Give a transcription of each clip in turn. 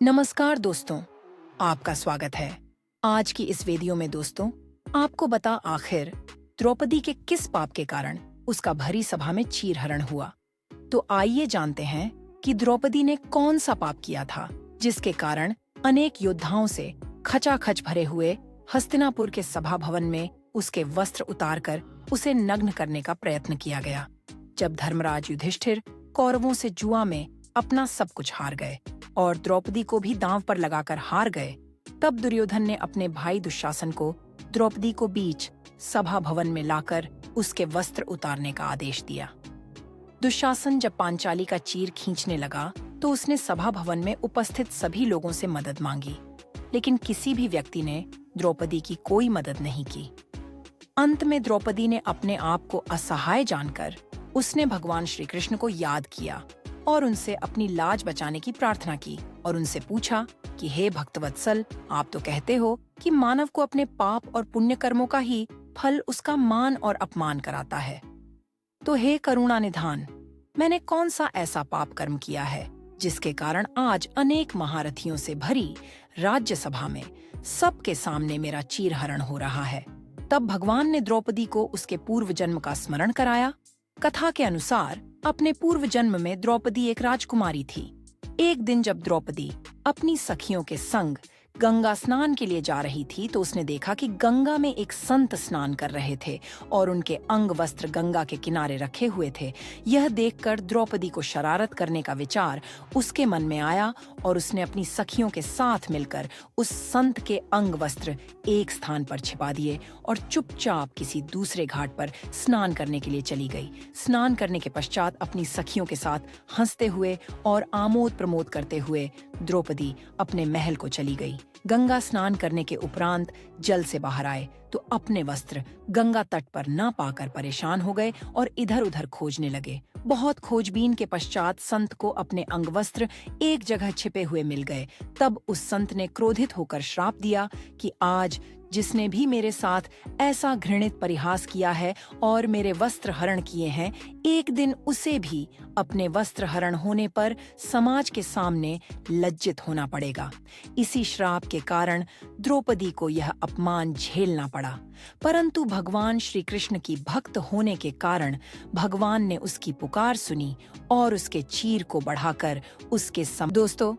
नमस्कार दोस्तों, आपका स्वागत है। आज की इस वीडियो में दोस्तों आपको बता आखिर द्रौपदी के किस पाप के कारण उसका भरी सभा में चीरहरण हुआ। तो आइए जानते हैं कि द्रौपदी ने कौन सा पाप किया था जिसके कारण अनेक योद्धाओं से खचाखच भरे हुए हस्तिनापुर के सभा भवन में उसके वस्त्र उतारकर उसे नग्न करने का प्रयत्न किया गया। जब धर्मराज युधिष्ठिर कौरवों से जुआ में अपना सब कुछ हार गए और द्रौपदी को भी दांव पर लगाकर हार गए, तब दुर्योधन ने अपने भाई दुशासन को द्रौपदी को बीच सभा भवन में लाकर उसके वस्त्र उतारने का आदेश दिया। दुशासन जब पांचाली का चीर खींचने लगा तो उसने सभा भवन में उपस्थित सभी लोगों से मदद मांगी, लेकिन किसी भी व्यक्ति ने द्रौपदी की कोई मदद नहीं की। अंत में द्रौपदी ने अपने आप को असहाय जानकर उसने भगवान श्री कृष्ण को याद किया और उनसे अपनी लाज बचाने की प्रार्थना की और उनसे पूछा कि हे भक्तवत्सल, आप तो कहते हो कि मानव को अपने पाप और पुण्य कर्मों का ही फल उसका मान और अपमान कराता है। तो हे करुणा निधान, मैंने कौन सा ऐसा पाप कर्म किया है जिसके कारण आज अनेक महारथियों से भरी राज्यसभा में सबके सामने मेरा चीरहरण हो रहा है। तब भगवान ने द्रौपदी को उसके पूर्व जन्म का स्मरण कराया। कथा के अनुसार अपने पूर्व जन्म में द्रौपदी एक राजकुमारी थी। एक दिन जब द्रौपदी अपनी सखियों के संग गंगा स्नान के लिए जा रही थी तो उसने देखा कि गंगा में एक संत स्नान कर रहे थे और उनके अंग वस्त्र गंगा के किनारे रखे हुए थे। यह देखकर द्रौपदी को शरारत करने का विचार उसके मन में आया और उसने अपनी सखियों के साथ मिलकर उस संत के अंग वस्त्र एक स्थान पर छिपा दिए और चुपचाप किसी दूसरे घाट पर स्नान करने के लिए चली गई। स्नान करने के पश्चात अपनी सखियों के साथ हंसते हुए और आमोद प्रमोद करते हुए द्रौपदी अपने महल को चली गई। गंगा स्नान करने के उपरांत जल से बाहर आए तो अपने वस्त्र गंगा तट पर न पाकर परेशान हो गए और इधर-उधर खोजने लगे। बहुत खोजबीन के पश्चात संत को अपने अंग वस्त्र एक जगह छिपे हुए मिल गए। तब उस संत ने क्रोधित होकर श्राप दिया कि आज जिसने भी मेरे साथ ऐसा घृणित परिहास किया है और मेरे वस्त्र हरण किए हैं, एक दिन उसे भी अपने वस्त्र हरण होने पर समाज के सामने लज्जित होना पड़ेगा। इसी श्राप के कारण द्रौपदी को यह अपमान झेलना पड़ा, परंतु भगवान श्री कृष्ण की भक्त होने के कारण भगवान ने उसकी पुकार सुनी और उसके चीर को बढ़ाकर उसके दोस्तों,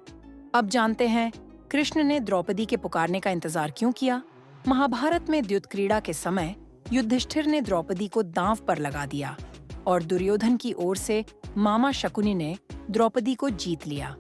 अब जानते हैं कृष्ण ने द्रौपदी के पुकारने का इंतजार क्यों किया। महाभारत में द्युत क्रीड़ा के समय युधिष्ठिर ने द्रौपदी को दांव पर लगा दिया और दुर्योधन की ओर से मामा शकुनी ने द्रौपदी को जीत लिया।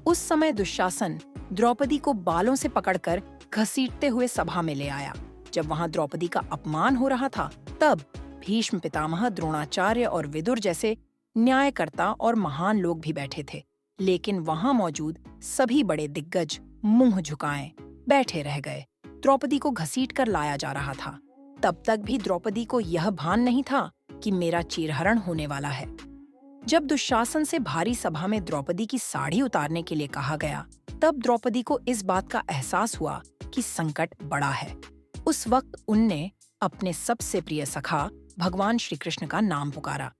उस समय दुशासन द्रौपदी को बालों से पकड़कर घसीटते हुए सभा में ले आया। जब वहां द्रौपदी का अपमान हो रहा था, तब भीष्म पितामह, द्रोणाचार्य और विदुर जैसे न्यायकर्ता और महान लोग भी बैठे थे, लेकिन वहां मौजूद सभी बड़े दिग्गज मुंह झुकाए बैठे रह गए। द्रौपदी को घसीट कर लाया जा रहा था। तब तक भी द्रौपदी को यह भान नहीं था कि मेरा चीरहरण होने वाला है। जब दुशासन से भारी सभा में द्रौपदी की साड़ी उतारने के लिए कहा गया, तब द्रौपदी को इस बात का एहसास हुआ कि संकट बड़ा है। उस वक्त उनने अपने सबसे प्रिय सखा भगवान श्री कृष्ण का नाम पुकारा।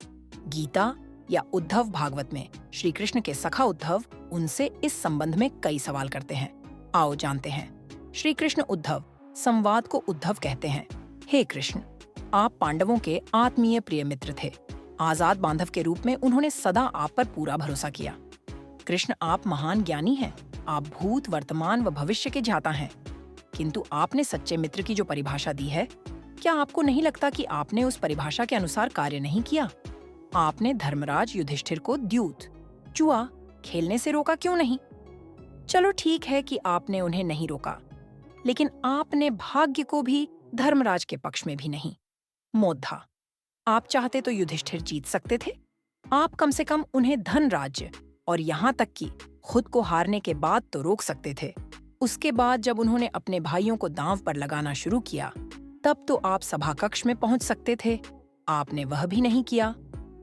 गीता या उद्धव भागवत में श्री कृष्ण के सखा उद्धव उनसे इस संबंध में कई सवाल करते हैं। आओ जानते हैं। श्री कृष्ण उद्धव संवाद को उद्धव कहते हैं। हे कृष्ण, आप पांडवों के आत्मीय प्रिय मित्र थे। आजाद बांधव के रूप में उन्होंने सदा आप पर पूरा भरोसा किया। कृष्ण, आप महान ज्ञानी हैं। आप भूत, वर्तमान व भविष्य के ज्ञाता हैं। किंतु आपने सच्चे मित्र की जो परिभाषा दी है, क्या आपको नहीं लगता कि आपने उस परिभाषा के अनुसार कार्य नहीं किया? आपने धर्मराज युधिष्ठिर को द्यूत, जुआ खेलने से रोका क्यों नहीं? चलो ठीक है कि आपने उन्हें नहीं रोका, लेकिन आपने भाग्य को भी धर्मराज के पक्ष में भी नहीं। मोद्धा, आप चाहते तो युधिष्ठिर जीत सकते थे। आप कम से कम उन्हें धन, राज्य और यहाँ तक कि खुद को हारने के बाद तो रोक सकते थे। उसके बाद जब उन्होंने अपने भाइयों को दांव पर लगाना शुरू किया, तब तो आप सभा कक्ष में पहुंच सकते थे। आपने वह भी नहीं किया।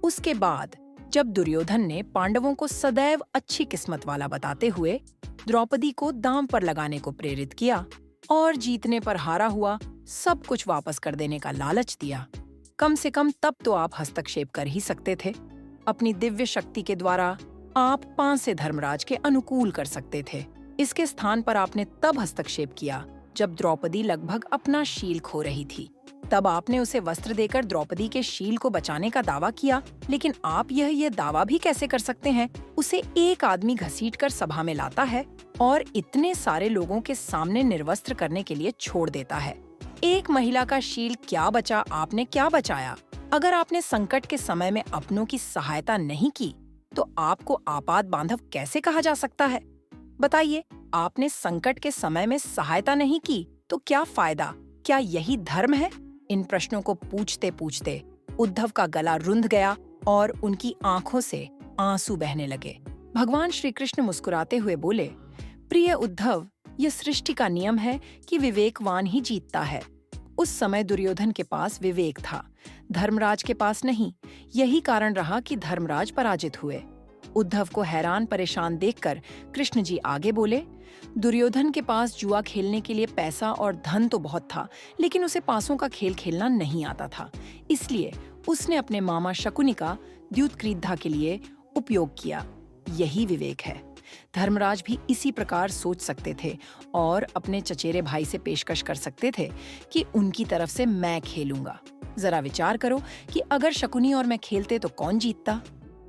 उसके बाद जब दुर्योधन ने पांडवों को सदैव अच्छी किस्मत वाला बताते हुए द्रौपदी को दांव पर लगाने को प्रेरित किया और जीतने पर हारा हुआ सब कुछ वापस कर देने का लालच दिया, कम से कम तब तो आप हस्तक्षेप कर ही सकते थे। अपनी दिव्य शक्ति के द्वारा आप पांसे धर्मराज के अनुकूल कर सकते थे। इसके स्थान पर आपने तब हस्तक्षेप किया जब द्रौपदी लगभग अपना शील खो रही थी। तब आपने उसे वस्त्र देकर द्रौपदी के शील को बचाने का दावा किया, लेकिन आप यह दावा भी कैसे कर सकते हैं? उसे एक आदमी घसीटकर सभा में लाता है और इतने सारे लोगों के सामने निर्वस्त्र करने के लिए छोड़ देता है। एक महिला का शील क्या बचा, आपने क्या बचाया? अगर आपने संकट के समय में अपनों की सहायता नहीं की, तो आपको आपात बांधव कैसे कहा जा सकता है? बताइए, आपने संकट के समय में सहायता नहीं की, तो क्या फायदा? क्या यही धर्म है? इन प्रश्नों को पूछते पूछते उद्धव का गला रुंध गया और उनकी आंखों से आंसू बहने लगे। भगवान श्री कृष्ण मुस्कुराते हुए बोले, प्रिय उद्धव, यह सृष्टि का नियम है कि विवेकवान ही जीतता है। उस समय दुर्योधन के पास विवेक था, धर्मराज के पास नहीं। यही कारण रहा कि धर्मराज पराजित हुए। उद्धव को हैरान परेशान देखकर कृष्ण जी आगे बोले, दुर्योधन के पास जुआ खेलने के लिए पैसा और धन तो बहुत था, लेकिन उसे पासों का खेल खेलना नहीं आता था। इसलिए उसने अपने मामा शकुनि का द्यूतक्रीड़ा के लिए उपयोग किया। यही विवेक है। धर्मराज भी इसी प्रकार सोच सकते थे और अपने चचेरे भाई से पेशकश कर सकते थे कि उनकी तरफ से मैं खेलूंगा। जरा विचार करो कि अगर शकुनि और मैं खेलते तो कौन जीतता?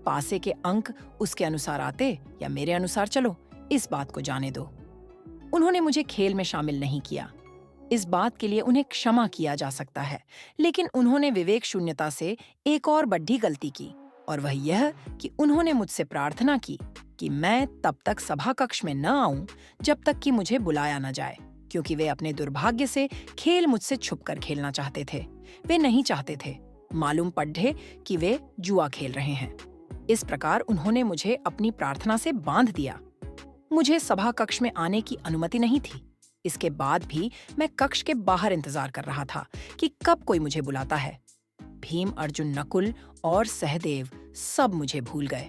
पासे के अंक उसके अनुसार आते या मेरे अनुसार? चलो, इस बात को जाने दो। उन्होंने मुझे खेल में शामिल नहीं किया। इस बात के लिए उन्हें क्षमा किया जा सकता है, लेकिन उन्होंने विवेक शून्यता से एक और बड़ी गलती की, और वह यह कि उन्होंने मुझसे प्रार्थना की कि मैं तब तक सभा कक्ष में न आऊं जब तक कि मुझे बुलाया न जाए, क्योंकि वे अपने दुर्भाग्य से खेल मुझसे छुपकर खेलना चाहते थे। वे नहीं चाहते थे मालूम पड़े कि वे जुआ खेल रहे हैं। इस प्रकार उन्होंने मुझे अपनी प्रार्थना से बांध दिया। मुझे सभा कक्ष में आने की अनुमति नहीं थी। इसके बाद भी मैं कक्ष के बाहर इंतजार कर रहा था कि कब कोई मुझे बुलाता है। भीम, अर्जुन, नकुल और सहदेव सब मुझे भूल गए।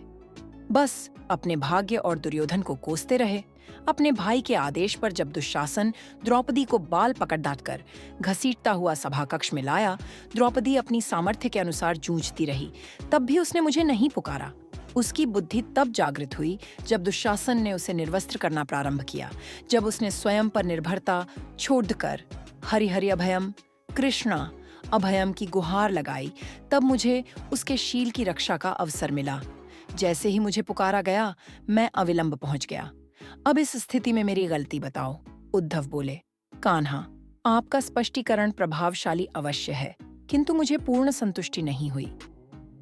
बस अपने भाग्य और दुर्योधन को कोसते रहे। अपने भाई के आदेश पर जब दुशासन द्रौपदी को बाल पकड़ डांटकर घसीटता हुआ सभा कक्ष में लाया, द्रौपदी अपनी सामर्थ्य के अनुसार जूझती रही। तब भी उसने मुझे नहीं पुकारा। उसकी बुद्धि तब जागृत हुई जब दुशासन ने उसे निर्वस्त्र करना प्रारंभ किया, जब उसने स्वयं पर निर्भरता छोड़कर हरि हरि अभयम, कृष्णा अभयम की गुहार लगाई। तब मुझे उसके शील की रक्षा का अवसर मिला। जैसे ही मुझे पुकारा गया, मैं अविलंब पहुंच गया। अब इस स्थिति में मेरी गलती बताओ। उद्धव बोले, कान्हा, आपका स्पष्टीकरण प्रभावशाली अवश्य है, किंतु मुझे पूर्ण संतुष्टि नहीं हुई।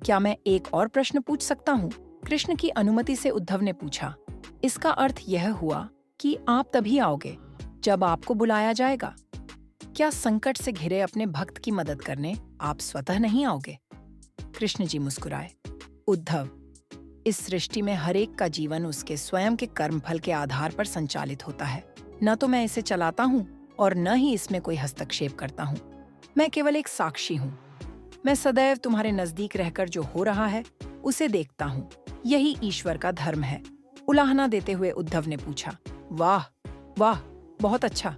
क्या मैं एक और प्रश्न पूछ सकता हूँ? कृष्ण की अनुमति से उद्धव ने पूछा। इसका अर्थ यह हुआ कि आप तभी आओगे जब आपको बुलाया जाएगा। क्या संकट से घिरे अपने भक्त की मदद करने आप स्वतः नहीं आओगे? कृष्ण जी मुस्कुराए। उद्धव, इस सृष्टि में हर एक का जीवन उसके स्वयं के कर्मफल के आधार पर संचालित होता है। न तो मैं इसे चलाता हूँ और न ही इसमें कोई हस्तक्षेप करता हूँ। मैं केवल एक साक्षी हूँ। मैं सदैव तुम्हारे नजदीक रहकर जो हो रहा है उसे देखता हूँ। यही ईश्वर का धर्म है। उलाहना देते हुए उद्धव ने पूछा, वाह वाह, बहुत अच्छा।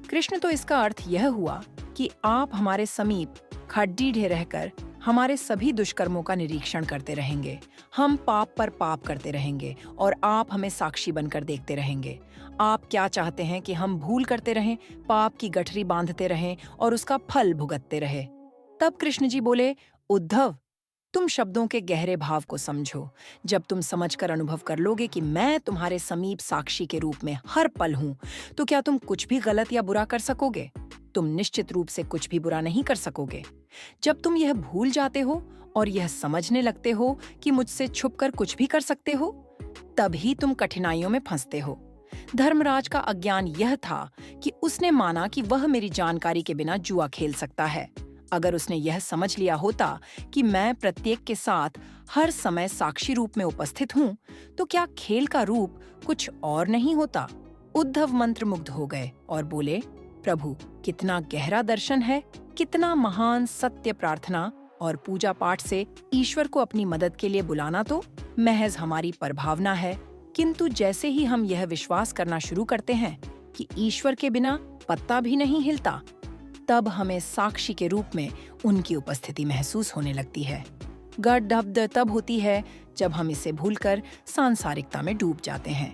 कृष्ण, तो इसका अर्थ यह हुआ कि आप हमारे समीप खड्डीढे रहकर हमारे सभी दुष्कर्मों का निरीक्षण करते रहेंगे। हम पाप पर पाप करते रहेंगे और आप हमें साक्षी बनकर देखते रहेंगे। आप क्या चाहते हैं कि हम भूल करते रहें, पाप की गठरी बांधते रहें और उसका फल भुगतते रहें? तब कृष्ण जी बोले, उद्धव, तुम शब्दों के गहरे भाव को समझो। जब तुम समझकर अनुभव कर लोगे कि मैं तुम्हारे समीप साक्षी के रूप में हर पल हूँ, तो क्या तुम कुछ भी गलत या बुरा कर सकोगे? तुम निश्चित रूप से कुछ भी बुरा नहीं कर सकोगे। जब तुम यह भूल जाते हो और यह समझने लगते हो कि मुझसे छुपकर कुछ भी कर सकते हो, तभी तुम कठिनाइयों में फंसते हो। धर्मराज का अज्ञान यह था कि उसने माना कि वह मेरी जानकारी के बिना जुआ खेल सकता है। अगर उसने यह समझ लिया होता कि मैं प्रत्येक के साथ हर समय साक्षी रूप में उपस्थित हूँ, तो क्या खेल का रूप कुछ और नहीं होता? उद्धव मंत्रमुग्ध हो गए और बोले, प्रभु, कितना गहरा दर्शन है, कितना महान सत्य। प्रार्थना और पूजा पाठ से ईश्वर को अपनी मदद के लिए बुलाना तो महज हमारी परभावना है, किंतु जैसे ही हम यह विश्वास करना शुरू करते हैं कि ईश्वर के बिना पत्ता भी नहीं हिलता, तब हमें साक्षी के रूप में उनकी उपस्थिति महसूस होने लगती है। गड़ढब तब होती है जब हम इसे भूलकर सांसारिकता में डूब जाते हैं।